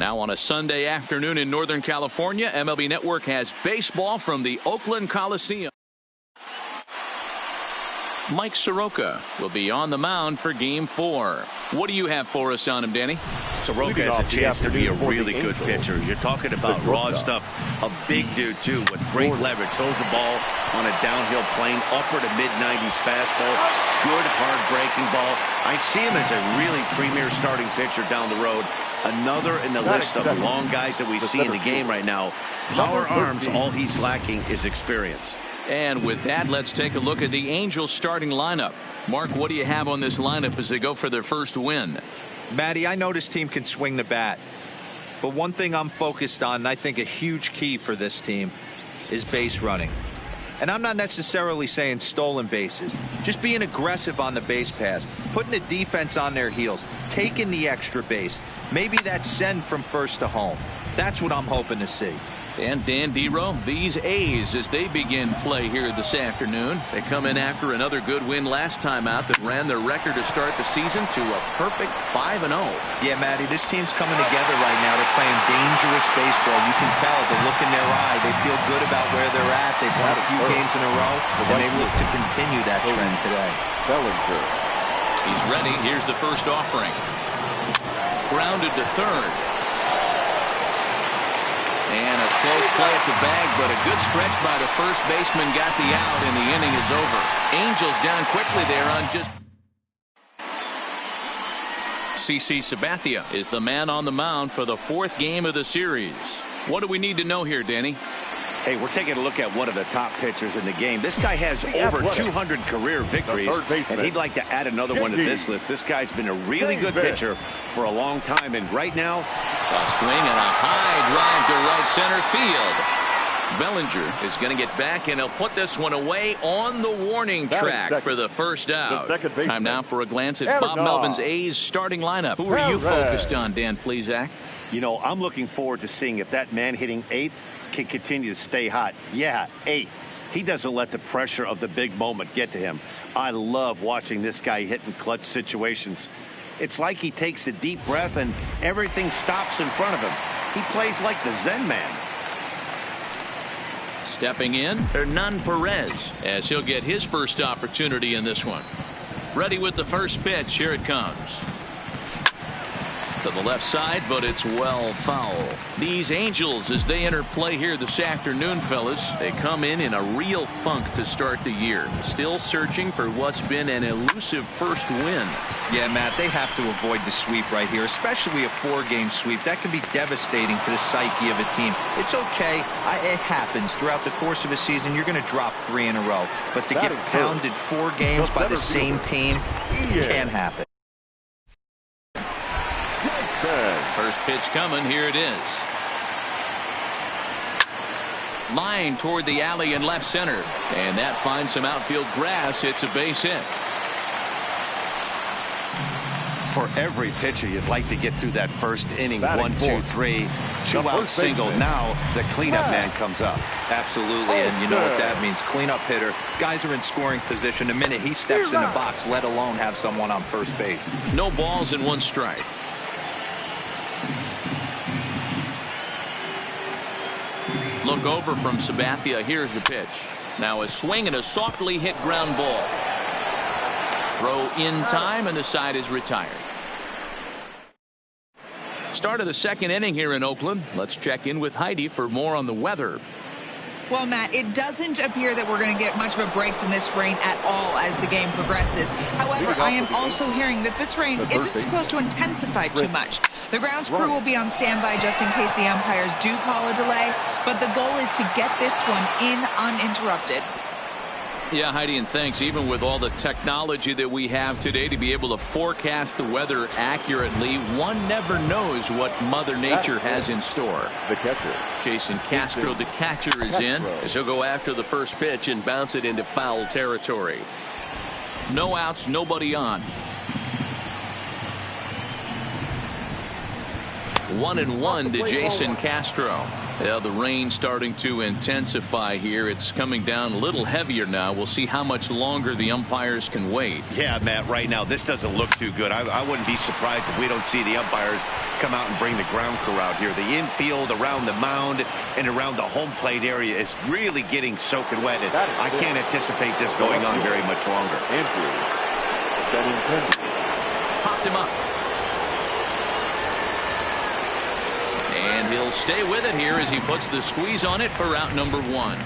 Now on a Sunday afternoon in Northern California, MLB Network has baseball from the Oakland Coliseum. Mike Soroka will be on the mound for Game 4. What do you have for us on him, Danny? Soroka has a chance to be a really good pitcher. You're talking about raw stuff. A big dude, too, with great leverage. Throws the ball on a downhill plane, upper to mid-90s fastball. Good, hard-breaking ball. I see him as a really premier starting pitcher down the road. Another in the list of long guys that we see in the game right now. Power arms, all he's lacking is experience. And with that, let's take a look at the Angels starting lineup. Mark, what do you have on this lineup as they go for their first win? Matty, I know this team can swing the bat. But one thing I'm focused on, and I think a huge key for this team, is base running. And I'm not necessarily saying stolen bases. Just being aggressive on the base pass, putting the defense on their heels, taking the extra base. Maybe that send from first to home. That's what I'm hoping to see. And Dan Dero, these A's as they begin play here this afternoon. They come in after another good win last time out that ran their record to start the season to a perfect 5-0. Yeah, Matty, this team's coming together right now. They're playing dangerous baseball. You can tell the look in their eye. They feel good about where they're at. They've won a few games in a row, and they look to continue that trend today. He's ready. Here's the first offering. Grounded to third. And a close play at the bag, but a good stretch by the first baseman got the out, and the inning is over. Angels down quickly there on just... CC Sabathia is the man on the mound for the fourth game of the series. What do we need to know here, Danny? Hey, we're taking a look at one of the top pitchers in the game. This guy has over 200 career victories, and he'd like to add another one to this list. This guy's been a really good pitcher for a long time, and right now, a swing and a high drive to right center field. Bellinger is going to get back, and he'll put this one away on the warning track for the first out. Time now for a glance at Bob Melvin's A's starting lineup. Who are you focused on, Dan Plesac? You know, I'm looking forward to seeing if that man hitting eighth can continue to stay hot. Yeah, eighth. He doesn't let the pressure of the big moment get to him. I love watching this guy hit in clutch situations. It's like he takes a deep breath and everything stops in front of him. He plays like the Zen man. Stepping in, Hernan Perez, as he'll get his first opportunity in this one. Ready with the first pitch. Here it comes. To the left side, but it's well foul. These Angels, as they enter play here this afternoon, fellas, they come in a real funk to start the year. Still searching for what's been an elusive first win. Yeah, Matt, they have to avoid the sweep right here, especially a 4-game sweep. That can be devastating to the psyche of a team. It's okay. It happens. Throughout the course of a season, you're going to drop 3 in a row. But to get pounded 4 games by the same team can happen. First pitch coming. Here it is. Line toward the alley in left center. And that finds some outfield grass. It's a base hit. For every pitcher, you'd like to get through that first inning. 1, 2, 3. 2-out single. Now the cleanup man comes up. Absolutely, and you know what that means. Cleanup hitter. Guys are in scoring position the minute he steps in the box, let alone have someone on first base. No balls and 1 strike. Look over from Sabathia. Here's the pitch. Now a swing and a softly hit ground ball. Throw in time, and the side is retired. Start of the second inning here in Oakland. Let's check in with Heidi for more on the weather. Well, Matt, it doesn't appear that we're going to get much of a break from this rain at all as the game progresses. However, I am also hearing that this rain isn't supposed to intensify too much. The grounds crew will be on standby just in case the umpires do call a delay, but the goal is to get this one in uninterrupted. Yeah, Heidi, and thanks. Even with all the technology that we have today to be able to forecast the weather accurately, one never knows what Mother Nature has in store. The catcher. Jason Castro, the catcher, is in, as he'll go after the first pitch and bounce it into foul territory. No outs, nobody on. 1-1 to Jason Castro. Well, the rain starting to intensify here. It's coming down a little heavier now. We'll see how much longer the umpires can wait. Yeah, Matt, right now this doesn't look too good. I wouldn't be surprised if we don't see the umpires come out and bring the ground crew out here. The infield around the mound and around the home plate area is really getting soaking wet. And I can't anticipate this going on very much longer. Popped him up. And he'll stay with it here as he puts the squeeze on it for out number 1.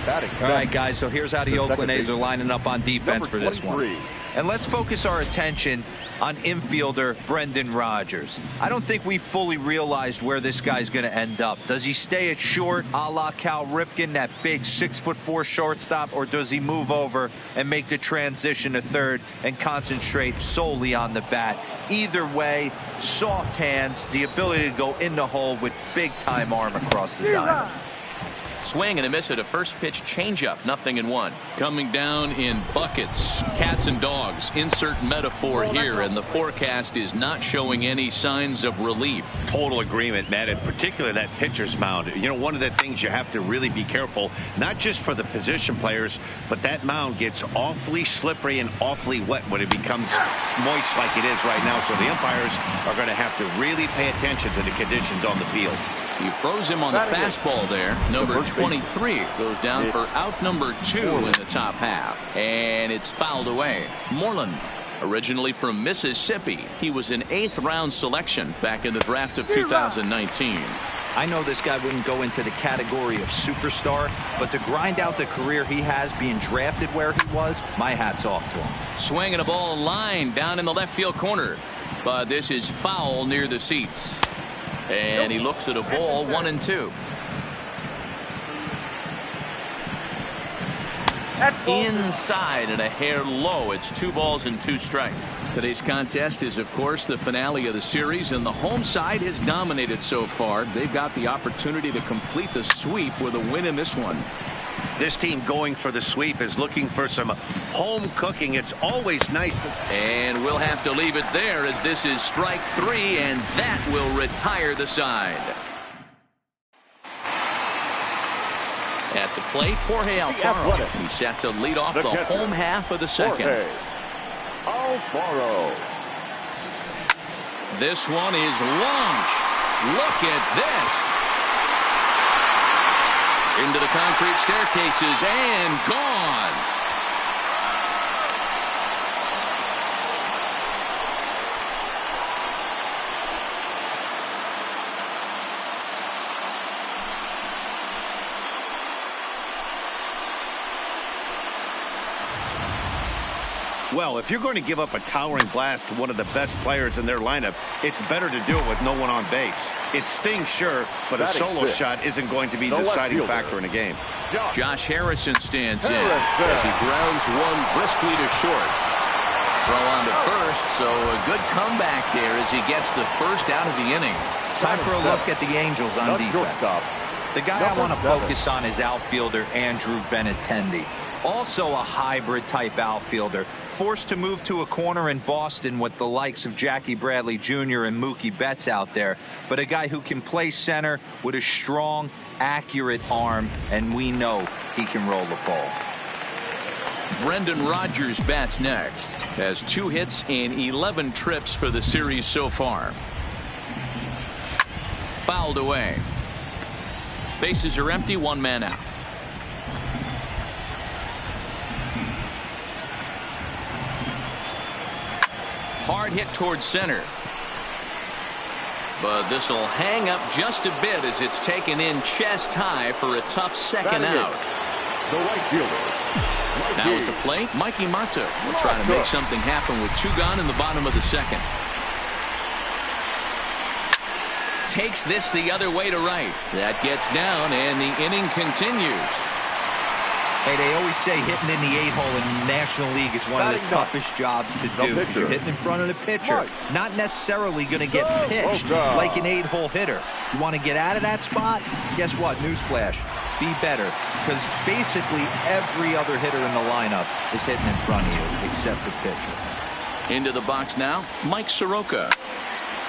All right, guys, so here's how the Oakland A's are lining up on defense for this one. And let's focus our attention on infielder Brendan Rodgers. I don't think we fully realized where this guy's going to end up. Does he stay at short, a la Cal Ripken, that big 6'4" shortstop, or does he move over and make the transition to third and concentrate solely on the bat? Either way, soft hands, the ability to go in the hole with big-time arm across the diamond. Swing and a miss at a first pitch changeup. 0-1. Coming down in buckets. Cats and dogs. Insert metaphor here, and the forecast is not showing any signs of relief. Total agreement, Matt. In particular, that pitcher's mound. You know, one of the things you have to really be careful, not just for the position players, but that mound gets awfully slippery and awfully wet when it becomes moist like it is right now. So the umpires are going to have to really pay attention to the conditions on the field. He froze him on the fastball there. Number 23 goes down for out number 2 in the top half. And it's fouled away. Moreland, originally from Mississippi. He was an 8th round selection back in the draft of 2019. I know this guy wouldn't go into the category of superstar, but to grind out the career he has being drafted where he was, my hat's off to him. Swinging a ball line down in the left field corner. But this is foul near the seats. And he looks at a ball, 1-2. Inside and a hair low. It's 2 balls and 2 strikes. Today's contest is, of course, the finale of the series, and the home side has dominated so far. They've got the opportunity to complete the sweep with a win in this one. This team going for the sweep is looking for some home cooking. It's always nice. And we'll have to leave it there as this is strike 3, and that will retire the side. At the plate, Jorge Alfaro. He's set to lead off the home half of the second. Alfaro. This one is launched. Look at this. Into the concrete staircases and gone. Well, if you're going to give up a towering blast to one of the best players in their lineup, it's better to do it with no one on base. It stings, sure, but a solo shot isn't going to be the deciding factor in a game. Josh Harrison stands in as he grounds one briskly to short. Throw on to first, so a good comeback there as he gets the first out of the inning. Time for a look at the Angels on defense. The guy I want to focus on is outfielder Andrew Benintendi. Also a hybrid type outfielder, forced to move to a corner in Boston with the likes of Jackie Bradley Jr. and Mookie Betts out there, but a guy who can play center with a strong, accurate arm, and we know he can roll the ball. Brendan Rodgers bats next. Has 2 hits and 11 trips for the series so far. Fouled away. Bases are empty, 1 man out. Hard hit towards center. But this will hang up just a bit as it's taken in chest high for a tough second out. The right fielder. Now at the plate, Mikey Mata will try to make something happen with 2 gone in the bottom of the second. Takes this the other way to right. That gets down and the inning continues. Hey, they always say hitting in the 8-hole in the National League is one of the toughest jobs to do. You're hitting in front of the pitcher. Not necessarily going to get pitched like an 8-hole hitter. You want to get out of that spot? Guess what? Newsflash. Be better. Because basically every other hitter in the lineup is hitting in front of you except the pitcher. Into the box now, Mike Soroka.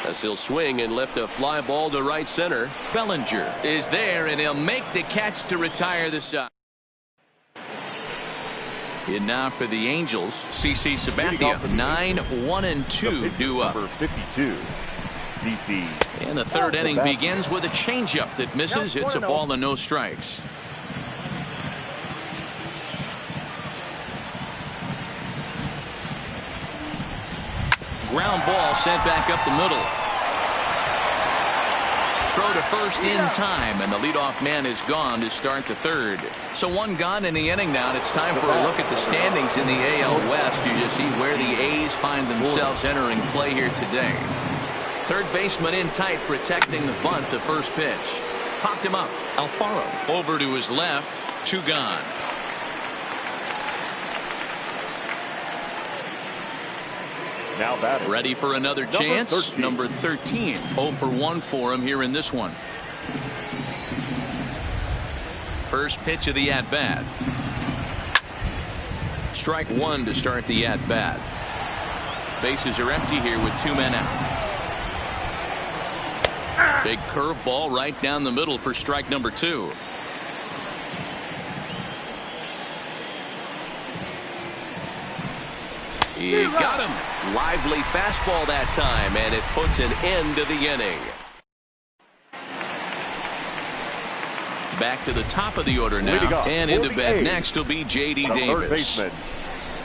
as he'll swing and lift a fly ball to right center. Bellinger is there, and he'll make the catch to retire the side. In now for the Angels, CC Sabathia. 9-1-2 due up. Number 52, CC. And the third inning begins with a changeup that misses. It's a ball and no strikes. Ground ball sent back up the middle. Throw to first in time, and the leadoff man is gone to start the third. So one gone in the inning now, and it's time for a look at the standings in the AL West. You just see where the A's find themselves entering play here today. Third baseman in tight, protecting the bunt. The first pitch popped him up. Alfaro over to his left. 2 gone. Now batting. Ready for another chance. Number 13. 0 for 1 for him here in this one. First pitch of the at-bat. Strike 1 to start the at-bat. Bases are empty here with 2 men out. Big curveball right down the middle for strike number 2. He got him. Lively fastball that time, and it puts an end to the inning. Back to the top of the order now, and into bat next will be J.D. Davis.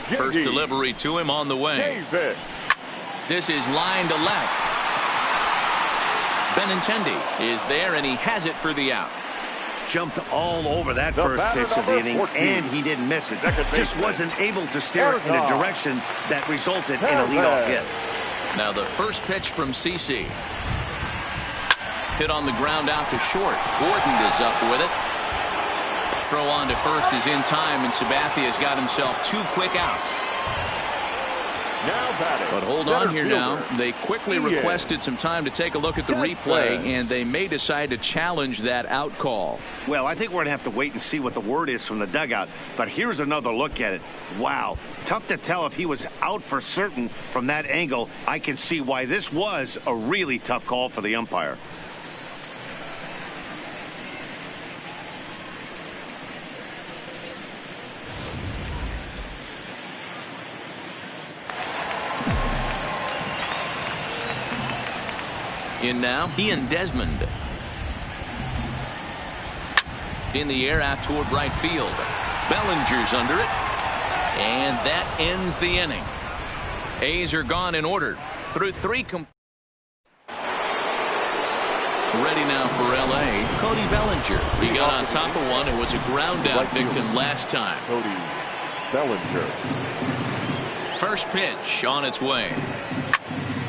First delivery to him on the way. This is line to left. Benintendi is there, and he has it for the out. Jumped all over that first pitch of the inning, 14. And he didn't miss it. Just wasn't able to steer it in a direction that resulted in a leadoff hit. Now the first pitch from CC. Hit on the ground out to short. Gordon is up with it. Throw on to first is in time, and Sabathia has got himself 2 quick outs. But hold on here now. They quickly requested some time to take a look at the replay, and they may decide to challenge that out call. Well, I think we're going to have to wait and see what the word is from the dugout. But here's another look at it. Wow. Tough to tell if he was out for certain from that angle. I can see why this was a really tough call for the umpire. In now, Ian Desmond. In the air out toward right field. Bellinger's under it. And that ends the inning. A's are gone in order. Through 3. Ready now for L.A. Cody Bellinger. He got on top of one and was a ground out victim last time. Cody Bellinger. First pitch on its way.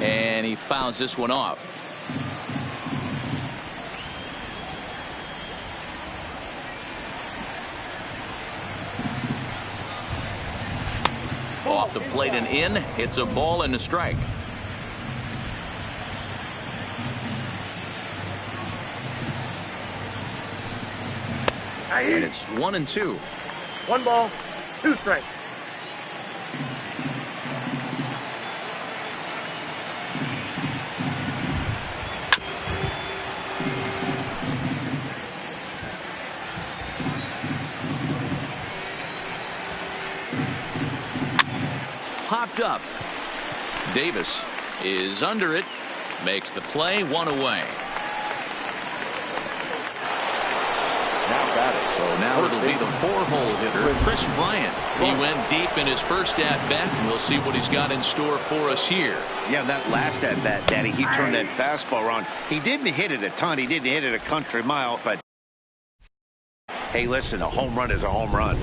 And he fouls this one off. Off the plate and in. It's a ball and a strike. And it's 1-2. 1 ball, 2 strikes. Popped up. Davis is under it. Makes the play. 1 away. So now it'll be the 4-hole hitter, Chris Bryant. He went deep in his first at-bat, and we'll see what he's got in store for us here. Yeah, that last at-bat, Daddy, he turned that fastball around. He didn't hit it a ton. He didn't hit it a country mile, but hey, listen, a home run is a home run.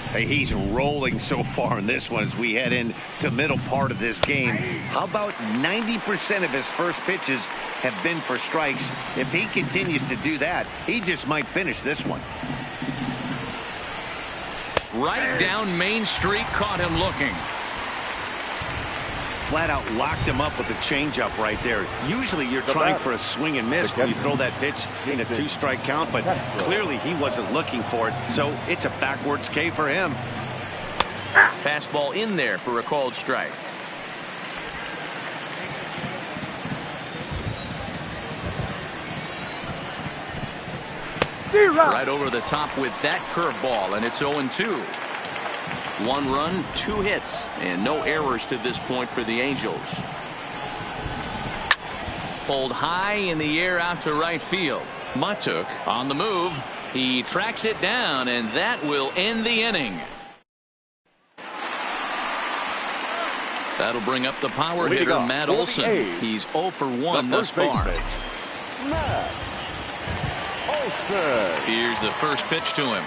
Hey, he's rolling so far in this one as we head into the middle part of this game. How about 90% of his first pitches have been for strikes? If he continues to do that, he just might finish this one. Right down Main Street, caught him looking. Flat out locked him up with a changeup right there. Usually you're trying for a swing and miss when you throw that pitch in a 2-strike count, but clearly he wasn't looking for it, so it's a backwards K for him. Fastball in there for a called strike. Right over the top with that curveball, and it's 0-2. 1 run, 2 hits, and no errors to this point for the Angels. Pulled high in the air out to right field. Matuk on the move. He tracks it down, and that will end the inning. That'll bring up the power hitter, Matt Olson. He's 0 for 1 thus far. Matt Olson. Here's the first pitch to him.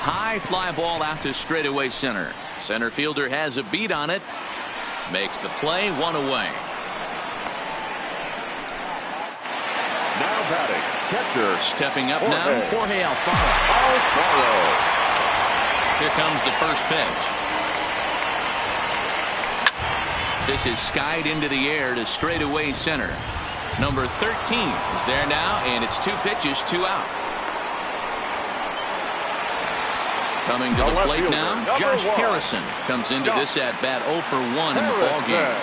High fly ball out to straightaway center. Center fielder has a beat on it. Makes the play, 1 away. Now batting, catcher. Stepping up now, Jorge Alfaro. Here comes the first pitch. This is skied into the air to straightaway center. Number 13 is there now, and it's 2 pitches, 2 out. Coming to the plate now, Josh Harrison comes into this at bat 0 for 1 in the ballgame.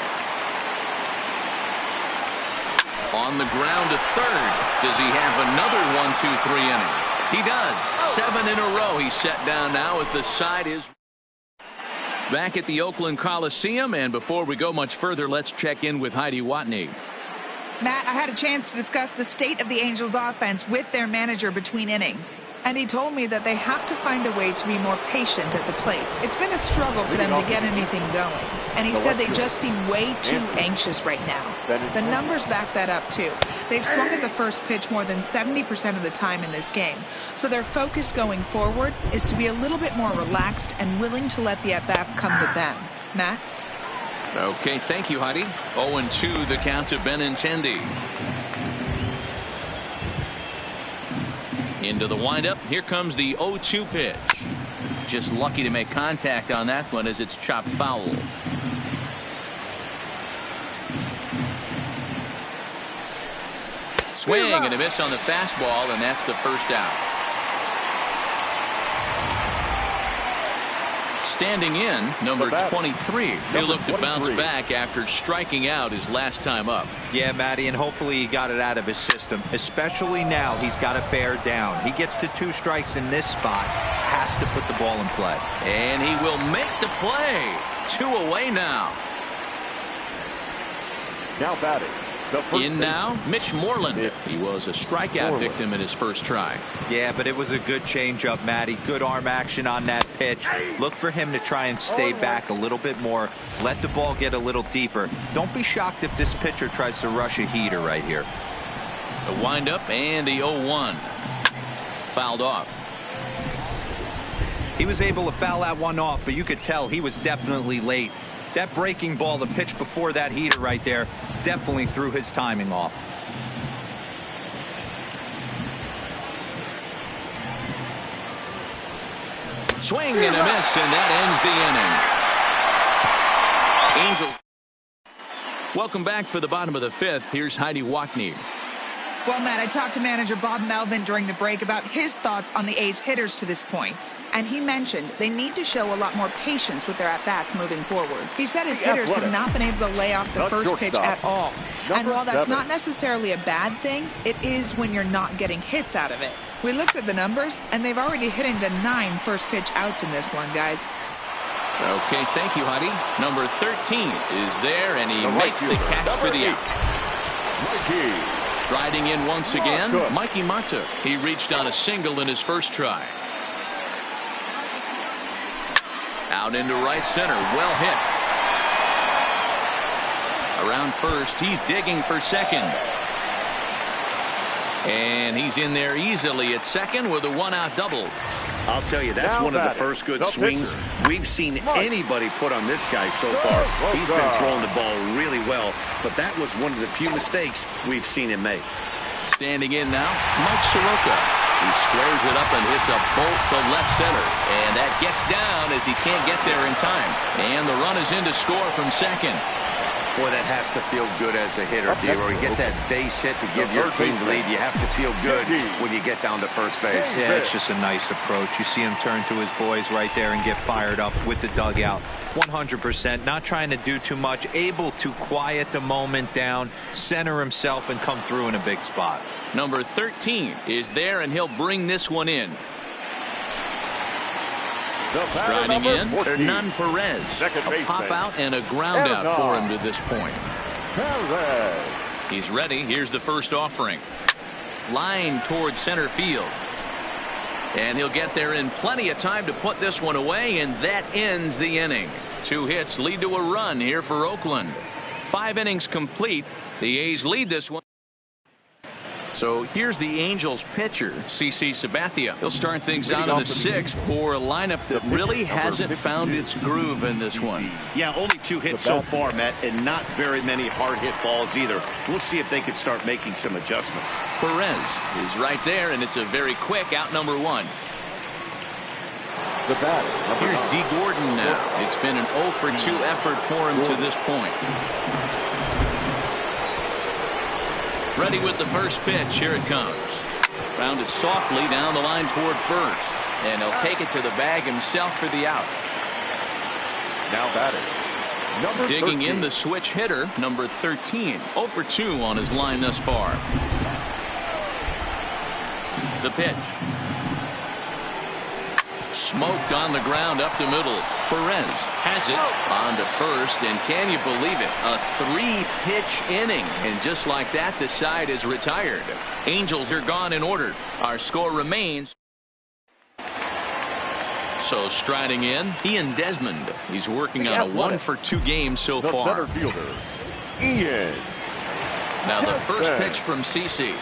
On the ground to third. Does he have another 1-2-3 inning? He does. 7 in a row. He's set down now as the side is back at the Oakland Coliseum. And before we go much further, let's check in with Heidi Watney. Matt, I had a chance to discuss the state of the Angels offense with their manager between innings. And he told me that they have to find a way to be more patient at the plate. It's been a struggle for them to get anything going. And he said they just seem way too anxious right now. The numbers back that up, too. They've swung at the first pitch more than 70% of the time in this game. So their focus going forward is to be a little bit more relaxed and willing to let the at-bats come to them. Matt? Okay, thank you, Heidi. 0-2 the count to Benintendi. Into the windup. Here comes the 0-2 pitch. Just lucky to make contact on that one as it's chopped foul. Swing and a miss on the fastball, and that's the first out. Standing in, number 23. He'll look to bounce back after striking out his last time up. Yeah, Matty, and hopefully he got it out of his system. Especially now, he's got to bear down. He gets the 2 strikes in this spot. Has to put the ball in play. And he will make the play. 2 away now. Now batting. In now, Mitch Moreland. He was a strikeout victim in his first try. Yeah, but it was a good changeup, Matty. Good arm action on that pitch. Look for him to try and stay back a little bit more. Let the ball get a little deeper. Don't be shocked if this pitcher tries to rush a heater right here. The windup and the 0-1. Fouled off. He was able to foul that one off, but you could tell he was definitely late. That breaking ball, the pitch before that heater right there, definitely threw his timing off. Swing and a miss, and that ends the inning. Angels. Welcome back for the bottom of the 5th. Here's Heidi Watney. Well, Matt, I talked to manager Bob Melvin during the break about his thoughts on the A's hitters to this point. And he mentioned they need to show a lot more patience with their at-bats moving forward. He said his hitters have not been able to lay off the first pitch at all. And while that's not necessarily a bad thing, it is when you're not getting hits out of it. We looked at the numbers, and they've already hit into 9 first pitch outs in this one, guys. Okay, thank you, Heidi. Number 13 is there, and he makes the catch for the out. Mikey. Riding in once again, Mikey Matuk. He reached on a single in his first try. Out into right center, well hit. Around first, he's digging for second. And he's in there easily at second with a 1-out double. I'll tell you, that's one of the first good swings we've seen anybody put on this guy so far. He's been throwing the ball really well, but that was one of the few mistakes we've seen him make. Standing in now, Mike Soroka. He squares it up and hits a bolt to left center. And that gets down as he can't get there in time. And the run is in to score from second. Boy, that has to feel good as a hitter, D-Roy. You get that base hit to give your team the lead. You have to feel good when you get down to first base. Yeah, it's just a nice approach. You see him turn to his boys right there and get fired up with the dugout. 100%, not trying to do too much, able to quiet the moment down, center himself, and come through in a big spot. Number 13 is there, and he'll bring this one in. Striding in, Hernan Perez. A pop out and a ground out for him to this point. He's ready. Here's the first offering. Line towards center field. And he'll get there in plenty of time to put this one away, and that ends the inning. 2 hits lead to a run here for Oakland. 5 innings complete. The A's lead this one. So here's the Angels pitcher, CC Sabathia. He'll start things out in the 6th for a lineup that really hasn't found its groove in this one. Yeah, only 2 hits so far, Matt, and not very many hard hit balls either. We'll see if they can start making some adjustments. Perez is right there, and it's a very quick out number 1. Here's D. Gordon now. It's been an 0 for 2 effort for him to this point. Ready with the first pitch. Here it comes. Grounded softly down the line toward first. And he'll take it to the bag himself for the out. Now batting, number Digging 13. in the switch hitter, number 13. 0 for 2 on his line thus far. The pitch. Smoked on the ground up the middle. Perez has it on to first, and can you believe it? A 3-pitch inning, and just like that, the side is retired. Angels are gone in order. Our score remains. So striding in, Edaug-ethanb. He's working on a 1 for 2 game so far. Center fielder, Ian. Now the first pitch from CC.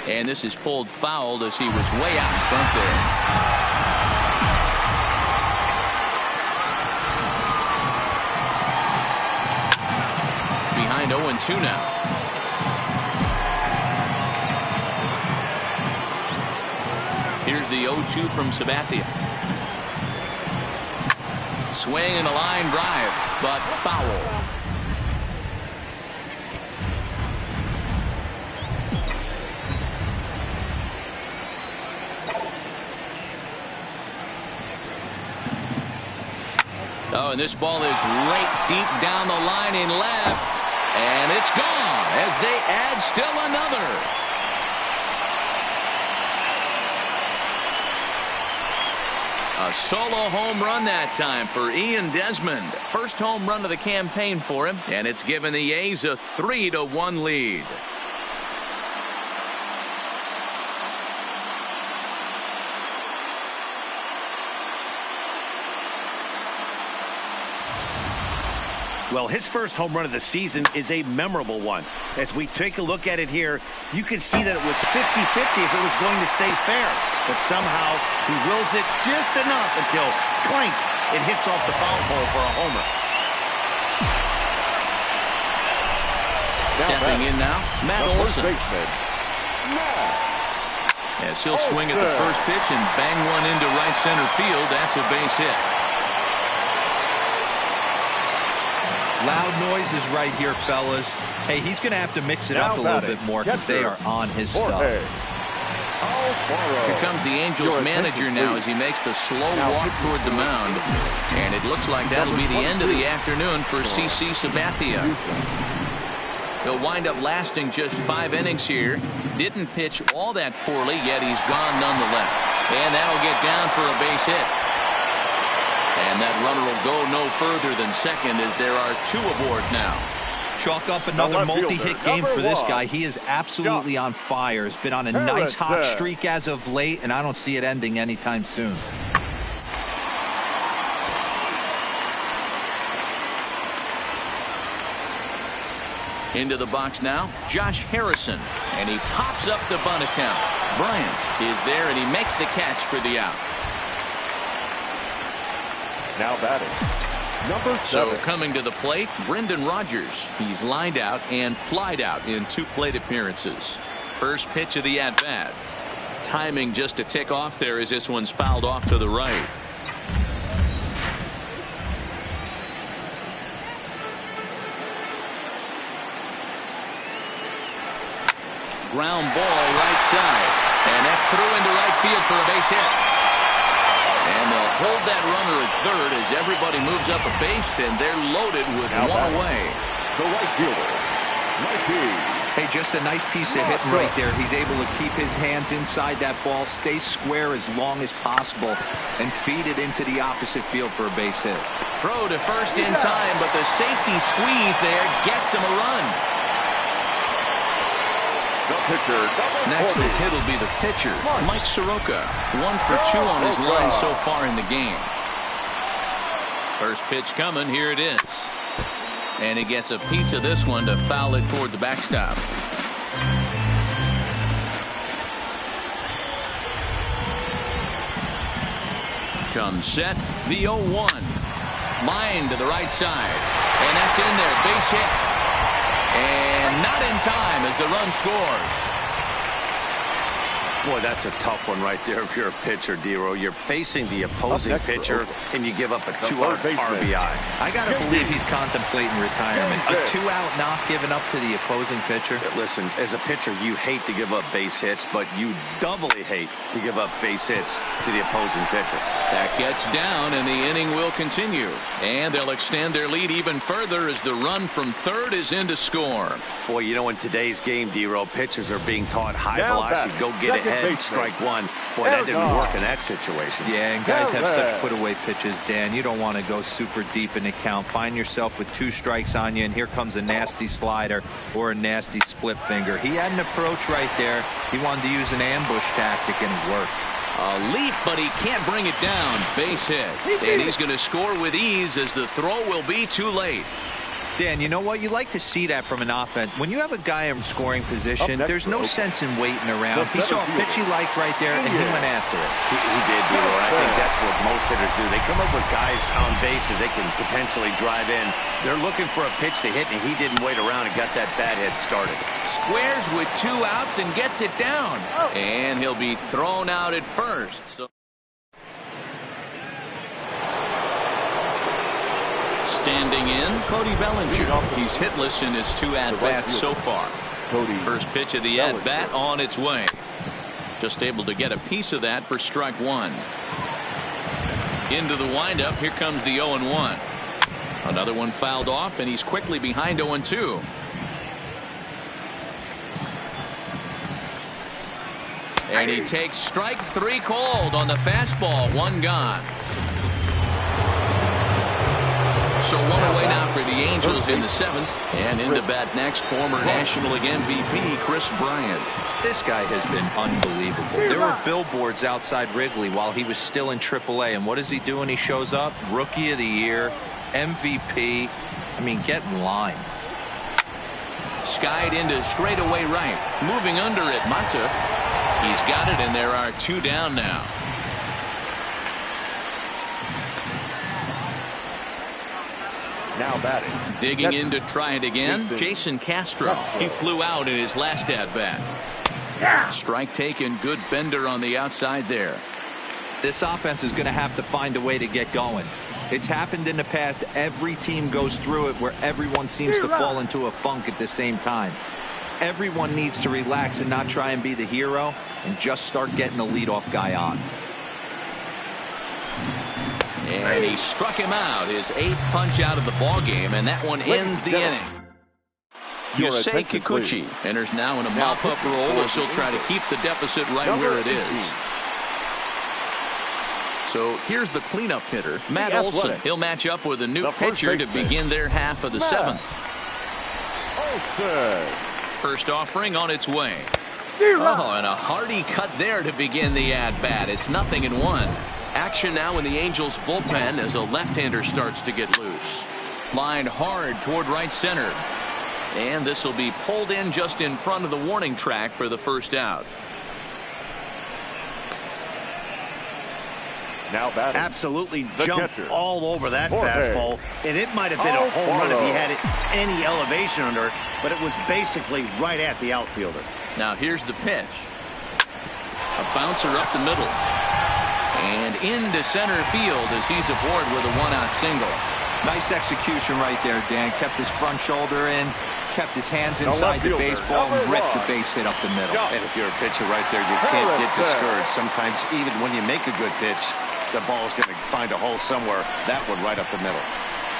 And this is pulled fouled as he was way out in front there. Behind 0-2 now. Here's the 0-2 from Sabathia. Swing and a line drive, but foul. Oh, and this ball is right deep down the line in left. And it's gone as they add still another. A solo home run that time for Edaug-ethanb. First home run of the campaign for him. And it's given the A's a 3-1 lead. Well, his first home run of the season is a memorable one. As we take a look at it here, you can see that it was 50-50 if it was going to stay fair. But somehow he wills it just enough until, clank, it hits off the foul pole for a homer. Stepping in now, Matt Olson. As he'll swing at the first pitch and bang one into right center field. That's a base hit. Loud noises right here, fellas. Hey, he's going to have to mix it up a little bit more because they are on his stuff. Here comes the Angels manager now as he makes the slow walk toward the mound. And it looks like that'll be the end of the afternoon for CC Sabathia. He'll wind up lasting just 5 innings here. Didn't pitch all that poorly, yet he's gone nonetheless. And that'll get down for a base hit. And that runner will go no further than second as there are 2 aboard now. Chalk up another multi-hit game for this guy. He is absolutely on fire. He's been on a nice hot streak as of late, and I don't see it ending anytime soon. Into the box now, Josh Harrison, and he pops up the bunt attempt. Bryant is there, and he makes the catch for the out. Now batting, number 7. So coming to the plate, Brendan Rodgers. He's lined out and flied out in 2 plate appearances. First pitch of the at-bat. Timing just a tick off there as this one's fouled off to the right. Ground ball right side. And that's through into right field for a base hit. And they'll hold that runner at third as everybody moves up a base, and they're loaded with now 1 away. The right fielder, Hey, just a nice piece of hitting right there. He's able to keep his hands inside that ball, stay square as long as possible, and feed it into the opposite field for a base hit. Throw to first in time, but the safety squeeze there gets him a run. The pitcher, Next to hit will be the pitcher, Mike Soroka. 1 for 2 on his line so far in the game. First pitch coming. Here it is. And he gets a piece of this one to foul it toward the backstop. Comes set. The 0-1. Line to the right side. And that's in there. Base hit. And not in time as the run scores. Boy, that's a tough one right there if you're a pitcher, Dero. You're facing the opposing pitcher, and you give up a 2-out RBI. I got to believe he's contemplating retirement. A 2-out knock given up to the opposing pitcher. Listen, as a pitcher, you hate to give up base hits, but you doubly hate to give up base hits to the opposing pitcher. That gets down, and the inning will continue. And they'll extend their lead even further as the run from third is in to score. Boy, you know, in today's game, Dero, pitchers are being taught high velocity, go get ahead, strike one. Boy, that didn't work in that situation. Yeah, and guys have such put-away pitches, Dan. You don't want to go super deep in the count. Find yourself with 2 strikes on you, and here comes a nasty slider or a nasty split finger. He had an approach right there. He wanted to use an ambush tactic, and it worked. A leap, but he can't bring it down. Base hit. And he's going to score with ease as the throw will be too late. Dan, you know what? You like to see that from an offense. When you have a guy in scoring position, there's no sense in waiting around. He saw a pitch he liked right there, and he went after it. He did, Dero. I think that's what most hitters do. They come up with guys on bases they can potentially drive in. They're looking for a pitch to hit, and he didn't wait around and got that bat hit started. Squares with 2 outs and gets it down. And he'll be thrown out at first. Standing in, Cody Bellinger. He's hitless in his 2 at-bats so far. First pitch of the at-bat on its way. Just able to get a piece of that for strike 1. Into the windup. Here comes the 0-1. Another one fouled off, and he's quickly behind 0-2. And he takes strike 3 called on the fastball. 1 gone. So 1 away now for the Angels in the 7th. And into bat next, former National League MVP Chris Bryant. This guy has been unbelievable. There were billboards outside Wrigley while he was still in AAA. And what is he doing? He shows up, Rookie of the Year, MVP. I mean, get in line. Skied into straightaway right. Moving under it, Mata. He's got it, and there are 2 down now. Now batting. Digging in to try it again, Jason Castro. He flew out in his last at-bat. Strike taken, good bender on the outside there. This offense is going to have to find a way to get going. It's happened in the past. Every team goes through it where everyone seems to fall into a funk at the same time. Everyone needs to relax and not try and be the hero and just start getting the leadoff guy on. And he struck him out, his 8th punch out of the ball game, and that one ends the inning. Yusei Kikuchi enters now in a mop-up role as he'll try to keep the deficit right where it is. So here's the cleanup hitter, Matt Olson. He'll match up with a new pitcher to begin their half of the 7th. First offering on its way. Oh, and a hearty cut there to begin the at-bat. It's 0-1. Action now in the Angels bullpen as a left-hander starts to get loose. Lined hard toward right center. And this will be pulled in just in front of the warning track for the first out. Now batting. Absolutely jumped all over that fastball, and it might have been a home run if he had any elevation under it, but it was basically right at the outfielder. Now here's the pitch. A bouncer up the middle. And into center field as he's aboard with a 1-out single. Nice execution right there, Dan. Kept his front shoulder in, kept his hands inside the baseball, and ripped the base hit up the middle. And if you're a pitcher right there, you can't get discouraged. Sometimes even when you make a good pitch, the ball is going to find a hole somewhere. That one right up the middle.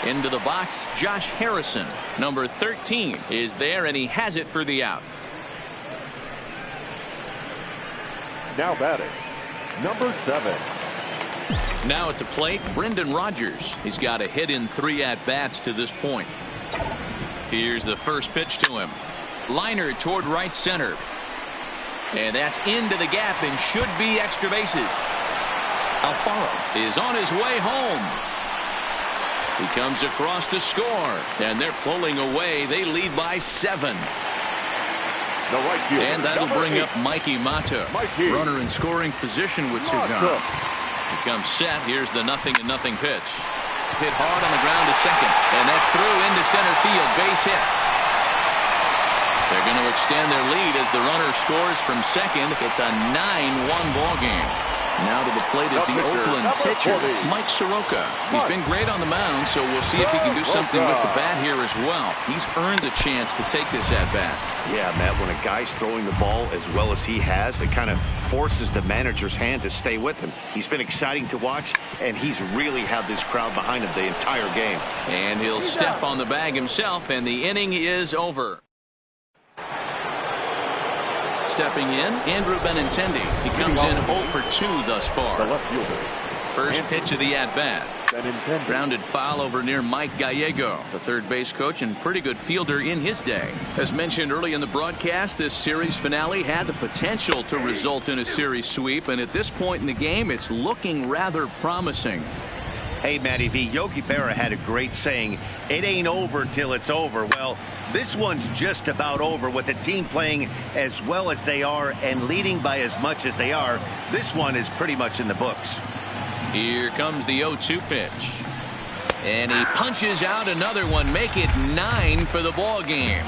Into the box, Josh Harrison, number 13, is there, and he has it for the out. Now batting, number 7. Now at the plate, Brendan Rodgers. He's got a hit in 3 at-bats to this point. Here's the first pitch to him. Liner toward right center. And that's into the gap and should be extra bases. Alfaro is on his way home. He comes across to score, and they're pulling away. They lead by 7. The right fielder, and that'll bring 8. up Mikey Mata. Runner in scoring position with Sugan. He comes set. Here's the 0-0 pitch. Hit hard on the ground to second, and that's through into center field. Base hit. They're going to extend their lead as the runner scores from second. It's a 9-1 ball game. Now to the plate is the Oakland pitcher, Mike Soroka. He's been great on the mound, so we'll see if he can do something with the bat here as well. He's earned the chance to take this at bat. Yeah, Matt, when a guy's throwing the ball as well as he has, it kind of forces the manager's hand to stay with him. He's been exciting to watch, and he's really had this crowd behind him the entire game. And he'll step on the bag himself, and the inning is over. Stepping in, Andrew Benintendi. He comes in 0 for 2 thus far. The left fielder. First pitch of the at-bat. Grounded foul over near Mike Gallego, the third base coach and pretty good fielder in his day. As mentioned early in the broadcast, this series finale had the potential to result in a series sweep, and at this point in the game, it's looking rather promising. Hey, Matty V, Yogi Berra had a great saying, it ain't over till it's over. Well, this one's just about over with the team playing as well as they are and leading by as much as they are. This one is pretty much in the books. Here comes the 0-2 pitch. And he punches out another one. Make it 9 for the ball game.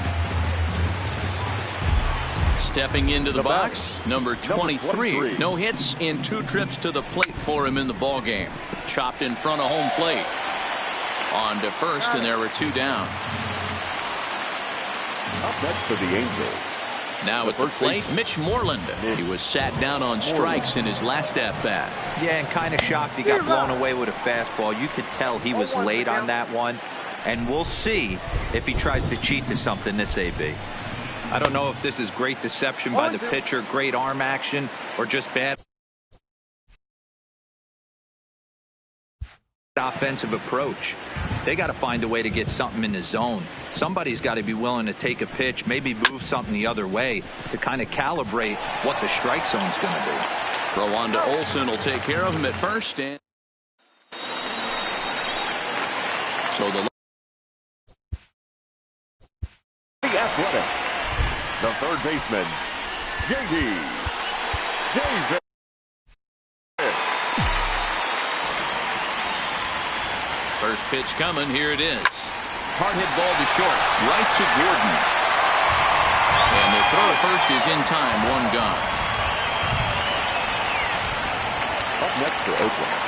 Stepping into the box, number 23. No hits in 2 trips to the plate for him in the ball game. Chopped in front of home plate. On to first, and there were 2 down. Up next for the Angels. Now at the plate, Mitch Moreland. He was sat down on strikes in his last at-bat. Yeah, and kind of shocked he got blown away with a fastball. You could tell he was late on that one. And we'll see if he tries to cheat to something this AB. I don't know if this is great deception by the pitcher, great arm action, or just bad offensive approach. They got to find a way to get something in the zone. Somebody's got to be willing to take a pitch, maybe move something the other way to kind of calibrate what the strike zone's going to be. Throw on to Olsen will take care of him at first. And so the Athletic. The third baseman, J.D. First pitch coming. Here it is. Hard hit ball to short. Right to Gordon. And the throw to first is in time. 1 gone. Up next for Oakland.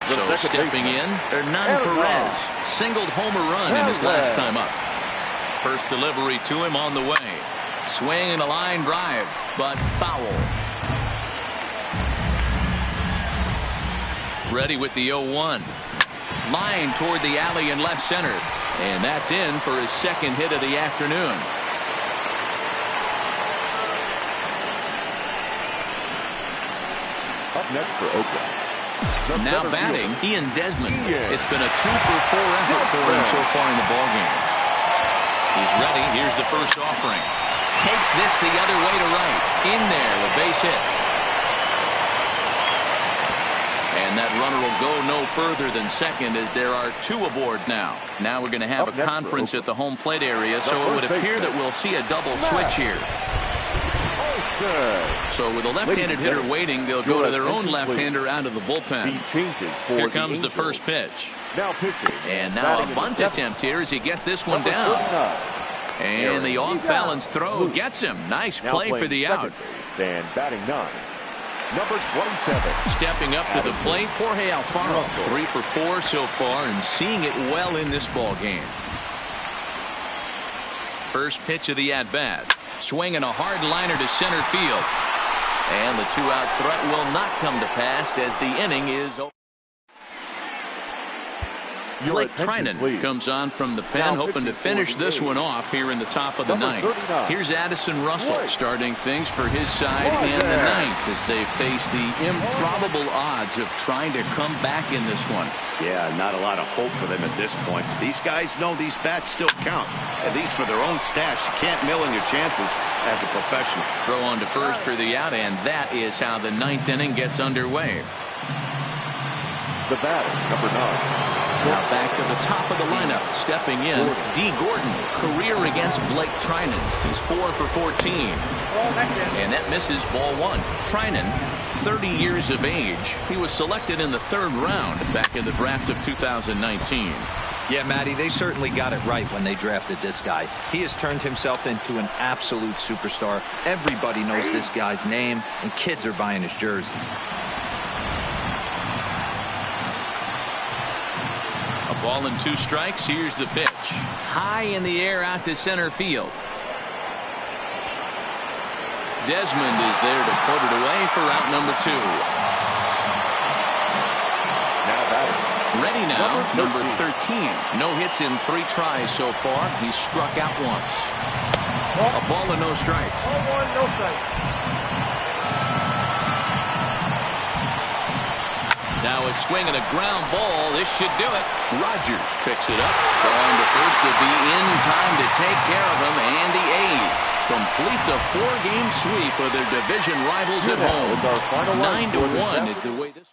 So stepping in, Hernan Perez singled homer run in his last time up. First delivery to him on the way. Swing and a line drive, but foul. Ready with the 0-1. Line toward the alley in left center. And that's in for his second hit of the afternoon. Up next for Oakland. Now batting, Ian Desmond. It's been a 2-for-4 effort for him so far in the ballgame. He's ready. Here's the first offering. Takes this the other way to right. In there, a base hit. And that runner will go no further than second as there are 2 aboard now. Now we're going to have a conference at the home plate area, so it would appear that we'll see a double switch here. So with a left-handed hitter waiting, they'll go to their own left-hander out of the bullpen. Here comes the first pitch. Now pitching. And now a bunt attempt here as he gets this one down. And the off-balance throw gets him. Nice play for the out. And batting 9. Number 27. Stepping up to the plate, Jorge Alfaro. 3 for 4 so far and seeing it well in this ball game. First pitch of the at-bat. Swinging a hard liner to center field. And the two-out threat will not come to pass as the inning is over. Blake Trinan comes on from the pen, hoping to finish this one off here in the top of the ninth. Here's Addison Russell starting things for his side in the ninth as they face the improbable odds of trying to come back in this one. Yeah, not a lot of hope for them at this point. These guys know these bats still count, at least for their own stats. You can't mill in your chances as a professional. Throw on to first for the out, and that is how the ninth inning gets underway. The batter, number 9. Now back to the top of the lineup, stepping in, D. Gordon, career against Blake Trinan. He's 4 for 14. And that misses ball 1. Trinan, 30 years of age. He was selected in the 3rd round back in the draft of 2019. Yeah, Matty, they certainly got it right when they drafted this guy. He has turned himself into an absolute superstar. Everybody knows this guy's name, and kids are buying his jerseys. Ball and 2 strikes. Here's the pitch. High in the air out to center field. Desmond is there to put it away for out number 2. Now batting. Ready now, number 13. No hits in 3 tries so far. He's struck out once. A ball and no strikes. Ball 1, no strikes. Now a swing and a ground ball. This should do it. Rogers picks it up. Going to first to be in time to take care of him. And the A's complete the 4-game sweep of their division rivals at home. 9-1 is the way this